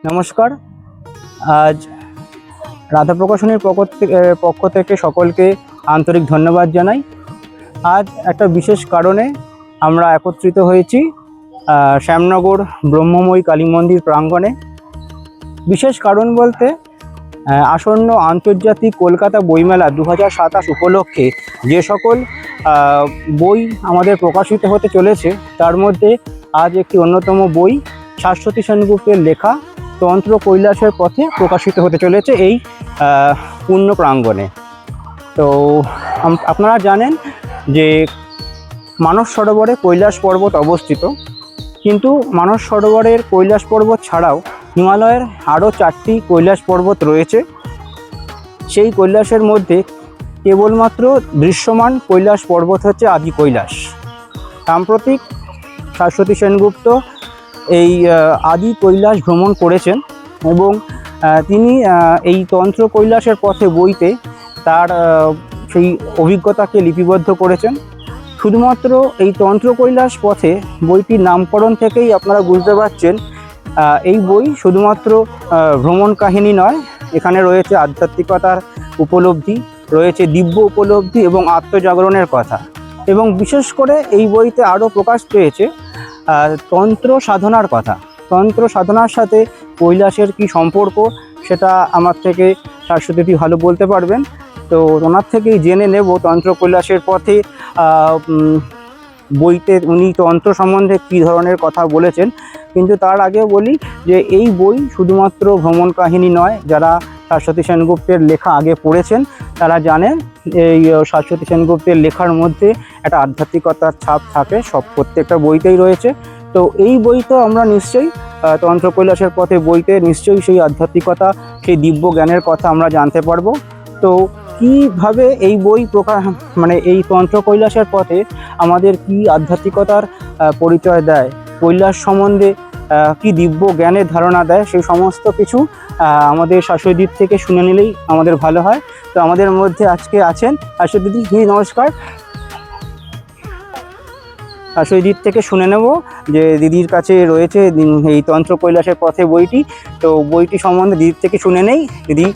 নমস্কার। আজ রাধা প্রকাশনীর পক্ষ থেকে সকলকে আন্তরিক ধন্যবাদ জানাই। আজ একটা বিশেষ কারণে আমরা একত্রিত হয়েছি শ্যামনগর ব্রহ্মময়ী কালী মন্দির প্রাঙ্গণে। বিশেষ কারণ বলতে আসন্ন আন্তর্জাতিক কলকাতা বইমেলা 2027 উপলক্ষে যে সকল বই আমাদের প্রকাশিত হতে চলেছে তার মধ্যে আজ একটি অন্যতম বই শাশ্বতী সেনগুপ্তের লেখা তন্ত্র কৈলাসের পথে প্রকাশিত হতে চলেছে এই পূর্ণ প্রাঙ্গণে। তো আপনারা জানেন যে মানস সরোবরে কৈলাস পর্বত অবস্থিত, কিন্তু মানস সরোবরের কৈলাস পর্বত ছাড়াও হিমালয়ের আরও 4টি কৈলাস পর্বত রয়েছে। সেই কৈলাসের মধ্যে কেবলমাত্র দৃশ্যমান কৈলাস পর্বত হচ্ছে আদি কৈলাস। সাম্প্রতিক শাশ্বতী সেনগুপ্ত এই আদি কৈলাস ভ্রমণ করেছেন এবং তিনি এই তন্ত্র কৈলাসের পথে বইতে তার সেই অভিজ্ঞতাকে লিপিবদ্ধ করেছেন। শুধুমাত্র এই তন্ত্র কৈলাস পথে বইটির নামকরণ থেকেই আপনারা বুঝতে পারছেন এই বই শুধুমাত্র ভ্রমণ কাহিনী নয়, এখানে রয়েছে আধ্যাত্মিকতার উপলব্ধি, রয়েছে দিব্য উপলব্ধি এবং আত্মজাগরণের কথা। এবং বিশেষ করে এই বইতে আরও প্রকাশ পেয়েছে তন্ত্র সাধনার কথা। তন্ত্র সাধনার সাথে কৈলাসের কি সম্পর্ক সেটা আমার থেকে শাশ্বতী ভালো বলতে পারবেন। তো ওনার থেকেই জেনে নেব তন্ত্র কৈলাসের পথে বইতে উনি তন্ত্র সম্বন্ধে কী ধরনের কথা বলেছেন। কিন্তু তার আগে বলি যে এই বই শুধুমাত্র ভ্রমণ কাহিনী নয়। যারা শাশ্বতী সেনগুপ্তের লেখা আগে পড়েছেন তারা জানেন এই শাশ্বতী সেনগুপ্তের লেখার মধ্যে একটা আধ্যাত্মিকতার ছাপ থাকে, প্রত্যেকটা বইতেই রয়েছে। তো এই বই তো আমরা নিশ্চয়ই তন্ত্র কৈলাসের পথে বইতে নিশ্চয়ই সেই আধ্যাত্মিকতা, সেই দিব্য জ্ঞানের কথা আমরা জানতে পারবো। তো কীভাবে এই বই এই তন্ত্র কৈলাসের পথে আমাদের কি আধ্যাত্মিকতার পরিচয় দেয়, কৈলাস সম্বন্ধে কি দিব্য জ্ঞানের ধারণা দেয়, সেই সমস্ত কিছু আমাদের শাশ্বতীর থেকে শুনে নিলেই আমাদের ভালো হয়। তো আমাদের মধ্যে আজকে আছেন শাশ্বতী দিদি। নমস্কার। শাশ্বতীর থেকে শুনে নেব যে দিদির কাছে রয়েছে এই তন্ত্র কৈলাসের পথে বইটি। তো বইটি সম্বন্ধে দিদির থেকে শুনে নেই, দিদি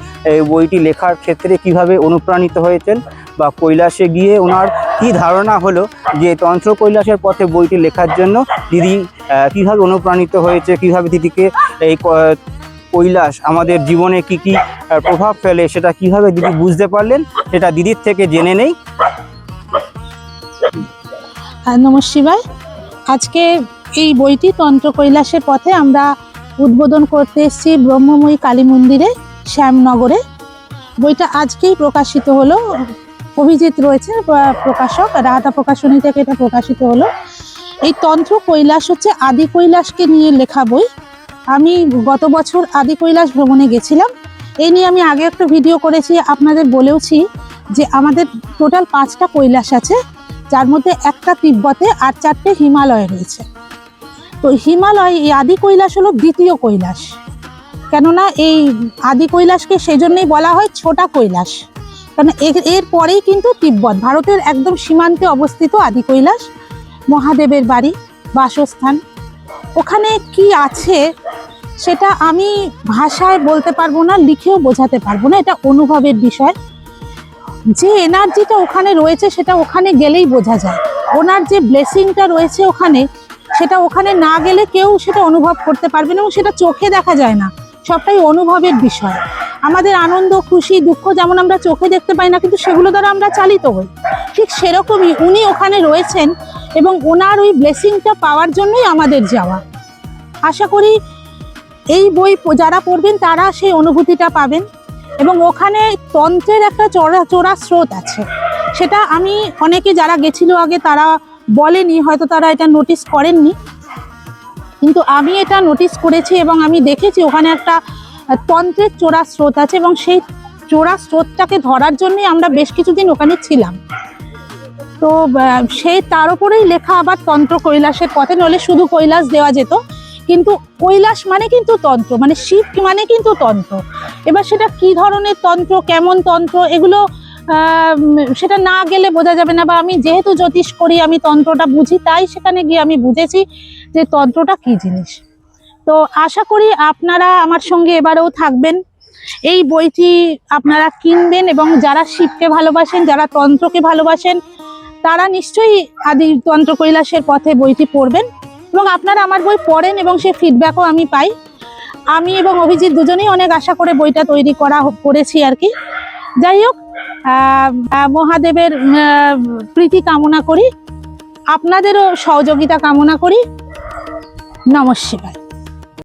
বইটি লেখার ক্ষেত্রে কিভাবে অনুপ্রাণিত হয়েছেন বা কৈলাসে গিয়ে ওনার কি ধারণা হলো যে তন্ত্র কৈলাসের পথে বইটি লেখার জন্য দিদি কিভাবে অনুপ্রাণিত হয়েছে, কিভাবে দিদিকে এই কৈলাস আমাদের জীবনে কি কি প্রভাব ফেলে সেটা কিভাবে দিদি বুঝতে পারলেন সেটা দিদির থেকে জেনে নেই। নমঃ শিবায়। আজকে এই বইটি তন্ত্র কৈলাসের পথে আমরা উদ্বোধন করতে এসেছি ব্রহ্মময়ী কালী মন্দিরে শ্যামনগরে। বইটা আজকেই প্রকাশিত হলো। অভিজিৎ রয়েছে প্রকাশক, রাধা প্রকাশনী থেকে এটা প্রকাশিত হলো। এই তন্ত্র কৈলাস হচ্ছে আদি কৈলাসকে নিয়ে লেখা বই। আমি গত বছর আদি কৈলাস ভ্রমণে গেছিলাম। এই নিয়ে আমি আগে একটা ভিডিও করেছি, আপনাদের বলেওছি যে আমাদের টোটাল 5টা কৈলাস আছে, যার মধ্যে একটা তিব্বতে আর 4টে হিমালয়ে রয়েছে। তো হিমালয় এই আদি কৈলাস হলো দ্বিতীয় কৈলাস, কেননা এই আদি কৈলাসকে সেজন্যই বলা হয় ছোটা কৈলাস, কারণ এর পরেই কিন্তু তিব্বত, ভারতের একদম সীমান্তে অবস্থিত আদি কৈলাস, মহাদেবের বাড়ি, বাসস্থান। ওখানে কি আছে সেটা আমি ভাষায় বলতে পারবো না, লিখেও বোঝাতে পারবো না, এটা অনুভবের বিষয়। যে এনার্জিটা ওখানে রয়েছে সেটা ওখানে গেলেই বোঝা যায়। ওনার যে ব্লেসিংটা রয়েছে ওখানে, সেটা ওখানে না গেলে কেউ সেটা অনুভব করতে পারবে না, এবং সেটা চোখে দেখা যায় না, সবটাই অনুভবের বিষয়। আমাদের আনন্দ, খুশি, দুঃখ যেমন আমরা চোখে দেখতে পাই না, কিন্তু সেগুলো দ্বারা আমরা চালিত হই, ঠিক সেরকমই উনি ওখানে রয়েছেন এবং ওনার ওই ব্লেসিংটা পাওয়ার জন্যই আমাদের যাওয়া। আশা করি এই বই যারা পড়বেন তারা সেই অনুভূতিটা পাবেন। এবং ওখানে তন্ত্রের একটা চোরা স্রোত আছে, সেটা আমি অনেকে যারা গেছিল আগে তারা বলেনি, হয়তো তারা এটা নোটিস করেননি, কিন্তু আমি এটা নোটিস করেছি এবং আমি দেখেছি ওখানে একটা তন্ত্রের চোরা স্রোত আছে, এবং সেই চোরা স্রোতটাকে ধরার জন্যই আমরা বেশ কিছুদিন ওখানে ছিলাম। তো সেই তার উপরেই লেখা আবার তন্ত্র কৈলাসের পথে, নইলে শুধু কৈলাস দেওয়া যেত। কিন্তু কৈলাস মানে কিন্তু তন্ত্র, মানে শিব মানে কিন্তু তন্ত্র। এবার সেটা কি ধরনের তন্ত্র, কেমন তন্ত্র, এগুলো সেটা না গেলে বোঝা যাবে না। বা আমি যেহেতু জ্যোতিষ করি, আমি তন্ত্রটা বুঝি, তাই সেখানে গিয়ে আমি বুঝেছি যে তন্ত্রটা কি জিনিস। তো আশা করি আপনারা আমার সঙ্গে এবারেও থাকবেন, এই বইটি আপনারা কিনবেন এবং যারা শিবকে ভালোবাসেন, যারা তন্ত্রকে ভালোবাসেন, তারা নিশ্চয়ই আদি তন্ত্র কৈলাসের পথে বইটি পড়বেন এবং আপনারা আমার বই পড়েন এবং সে ফিডব্যাকও আমি পাই। আমি এবং অভিজিৎ দুজনেই অনেক আশা করে বইটা তৈরি করেছি আর কি। যাই হোক, মহাদেবের প্রীতি কামনা করি, আপনাদেরও সহযোগিতা কামনা করি। নমঃ শিবায়।